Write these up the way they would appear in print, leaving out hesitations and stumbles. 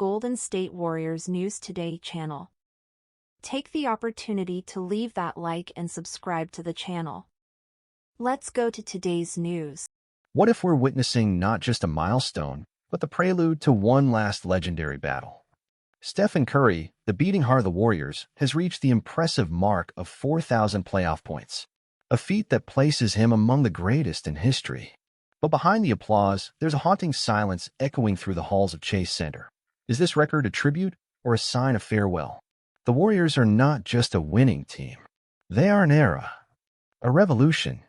Golden State Warriors News Today channel. Take the opportunity to leave that like and subscribe to the channel. Let's go to today's news. What if we're witnessing not just a milestone, but the prelude to one last legendary battle? Stephen Curry, the beating heart of the Warriors, has reached the impressive mark of 4,000 playoff points, a feat that places him among the greatest in history. But behind the applause, there's a haunting silence echoing through the halls of Chase Center. Is this record a tribute or a sign of farewell? The Warriors are not just a winning team. They are an era, a revolution.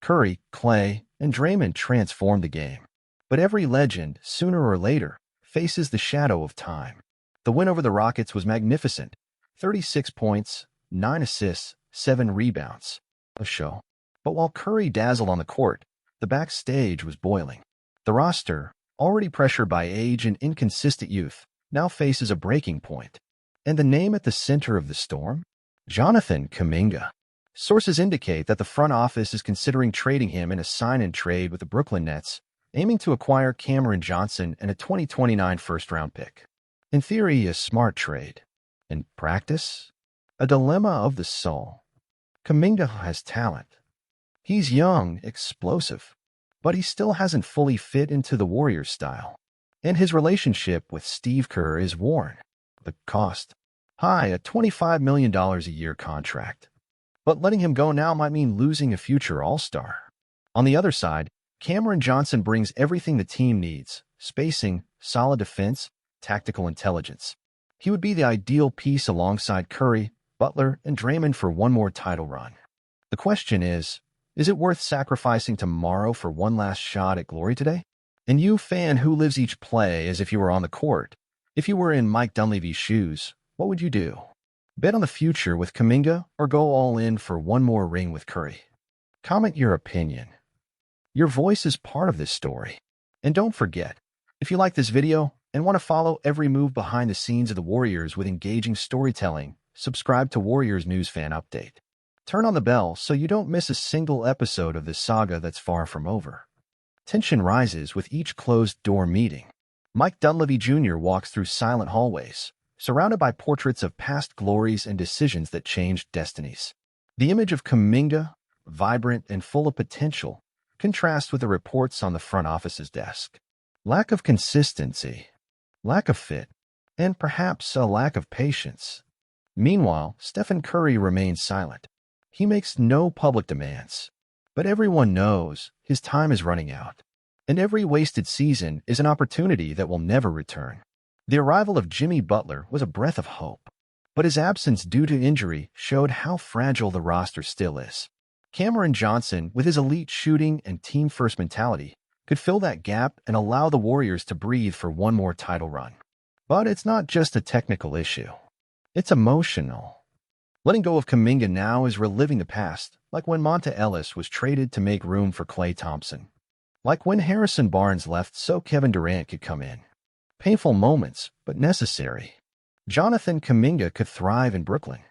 Curry, Clay, and Draymond transformed the game. But every legend, sooner or later, faces the shadow of time. The win over the Rockets was magnificent. 36 points, 9 assists, 7 rebounds. A show. But while Curry dazzled on the court, the backstage was boiling. The roster, already pressured by age and inconsistent youth, now faces a breaking point. And the name at the center of the storm? Jonathan Kuminga. Sources indicate that the front office is considering trading him in a sign-and-trade with the Brooklyn Nets, aiming to acquire Cameron Johnson and a 2029 first-round pick. In theory, a smart trade. In practice, a dilemma of the soul. Kuminga has talent. He's young, explosive, but he still hasn't fully fit into the Warriors' style. And his relationship with Steve Kerr is worn. The cost? High, a $25 million a year contract. But letting him go now might mean losing a future all-star. On the other side, Cameron Johnson brings everything the team needs: spacing, solid defense, tactical intelligence. He would be the ideal piece alongside Curry, Butler, and Draymond for one more title run. The question is it worth sacrificing tomorrow for one last shot at glory today? And you, fan who lives each play as if you were on the court, if you were in Mike Dunleavy's shoes, what would you do? Bet on the future with Kuminga or go all in for one more ring with Curry? Comment your opinion. Your voice is part of this story. And don't forget, if you like this video and want to follow every move behind the scenes of the Warriors with engaging storytelling, subscribe to Warriors News Fan Update. Turn on the bell so you don't miss a single episode of this saga that's far from over. Tension rises with each closed-door meeting. Mike Dunleavy Jr. walks through silent hallways, surrounded by portraits of past glories and decisions that changed destinies. The image of Kuminga, vibrant and full of potential, contrasts with the reports on the front office's desk. Lack of consistency, lack of fit, and perhaps a lack of patience. Meanwhile, Stephen Curry remains silent. He makes no public demands. But everyone knows his time is running out. And every wasted season is an opportunity that will never return. The arrival of Jimmy Butler was a breath of hope. But his absence due to injury showed how fragile the roster still is. Cameron Johnson, with his elite shooting and team-first mentality, could fill that gap and allow the Warriors to breathe for one more title run. But it's not just a technical issue. It's emotional. Letting go of Kuminga now is reliving the past, like when Monta Ellis was traded to make room for Klay Thompson. Like when Harrison Barnes left so Kevin Durant could come in. Painful moments, but necessary. Jonathan Kuminga could thrive in Brooklyn,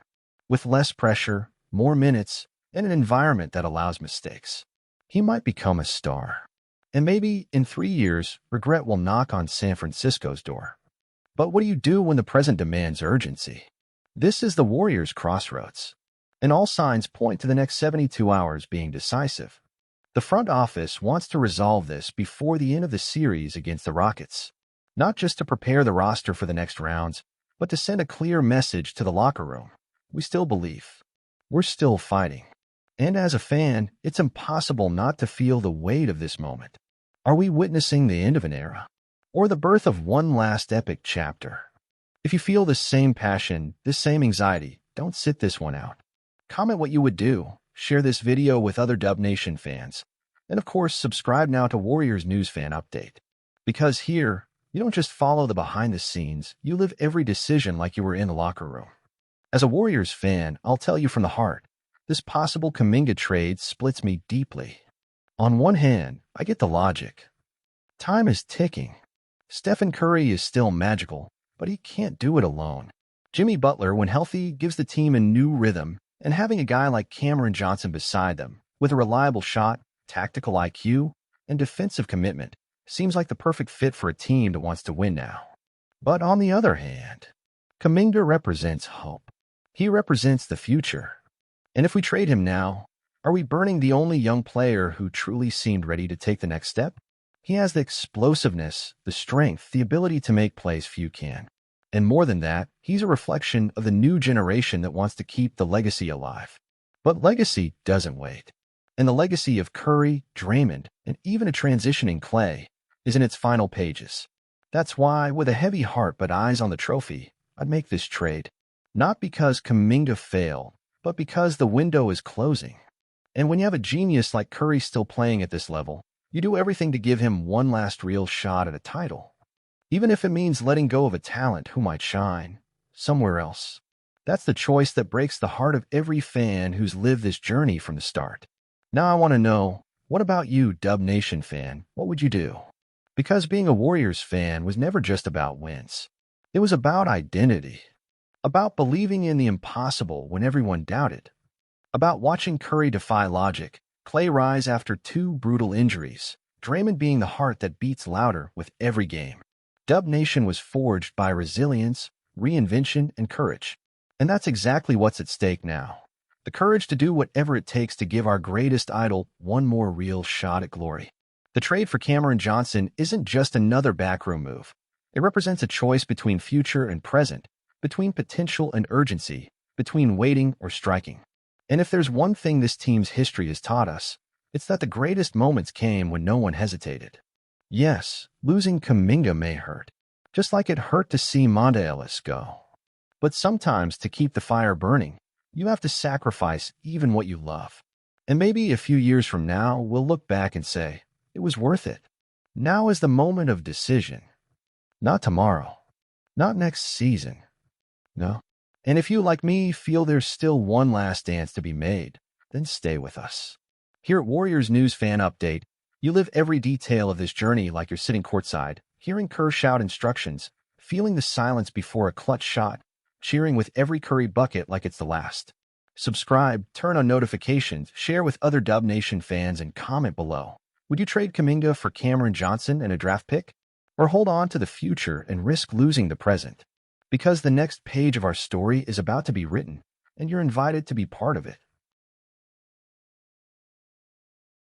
with less pressure, more minutes, and an environment that allows mistakes. He might become a star. And maybe, in 3 years, regret will knock on San Francisco's door. But what do you do when the present demands urgency? This is the Warriors' crossroads, and all signs point to the next 72 hours being decisive. The front office wants to resolve this before the end of the series against the Rockets, not just to prepare the roster for the next rounds, but to send a clear message to the locker room. We still believe. We're still fighting. And as a fan, it's impossible not to feel the weight of this moment. Are we witnessing the end of an era, or the birth of one last epic chapter? If you feel this same passion, this same anxiety, don't sit this one out. Comment what you would do, share this video with other Dub Nation fans, and of course, subscribe now to Warriors News Fan Update. Because here, you don't just follow the behind the scenes, you live every decision like you were in the locker room. As a Warriors fan, I'll tell you from the heart, this possible Kuminga trade splits me deeply. On one hand, I get the logic. Time is ticking. Stephen Curry is still magical, but he can't do it alone. Jimmy Butler, when healthy, gives the team a new rhythm, and having a guy like Cameron Johnson beside them, with a reliable shot, tactical IQ, and defensive commitment, seems like the perfect fit for a team that wants to win now. But on the other hand, Kuminga represents hope. He represents the future. And if we trade him now, are we burning the only young player who truly seemed ready to take the next step? He has the explosiveness, the strength, the ability to make plays few can. And more than that, he's a reflection of the new generation that wants to keep the legacy alive. But legacy doesn't wait. And the legacy of Curry, Draymond, and even a transitioning Clay is in its final pages. That's why, with a heavy heart but eyes on the trophy, I'd make this trade. Not because Kuminga failed, but because the window is closing. And when you have a genius like Curry still playing at this level, you do everything to give him one last real shot at a title. Even if it means letting go of a talent who might shine somewhere else. That's the choice that breaks the heart of every fan who's lived this journey from the start. Now I want to know, what about you, Dub Nation fan? What would you do? Because being a Warriors fan was never just about wins. It was about identity. About believing in the impossible when everyone doubted. About watching Curry defy logic, Clay rise after 2 brutal injuries, Draymond being the heart that beats louder with every game. Dub Nation was forged by resilience, reinvention, and courage. And that's exactly what's at stake now. The courage to do whatever it takes to give our greatest idol one more real shot at glory. The trade for Cameron Johnson isn't just another backroom move. It represents a choice between future and present, between potential and urgency, between waiting or striking. And if there's one thing this team's history has taught us, it's that the greatest moments came when no one hesitated. Yes, losing Kuminga may hurt, just like it hurt to see Monta Ellis go. But sometimes to keep the fire burning, you have to sacrifice even what you love. And maybe a few years from now, we'll look back and say, it was worth it. Now is the moment of decision. Not tomorrow. Not next season. No. And if you, like me, feel there's still one last dance to be made, then stay with us. Here at Warriors News Fan Update, you live every detail of this journey like you're sitting courtside, hearing Kerr shout instructions, feeling the silence before a clutch shot, cheering with every Curry bucket like it's the last. Subscribe, turn on notifications, share with other Dub Nation fans, and comment below. Would you trade Kuminga for Cameron Johnson and a draft pick? Or hold on to the future and risk losing the present? Because the next page of our story is about to be written, and you're invited to be part of it.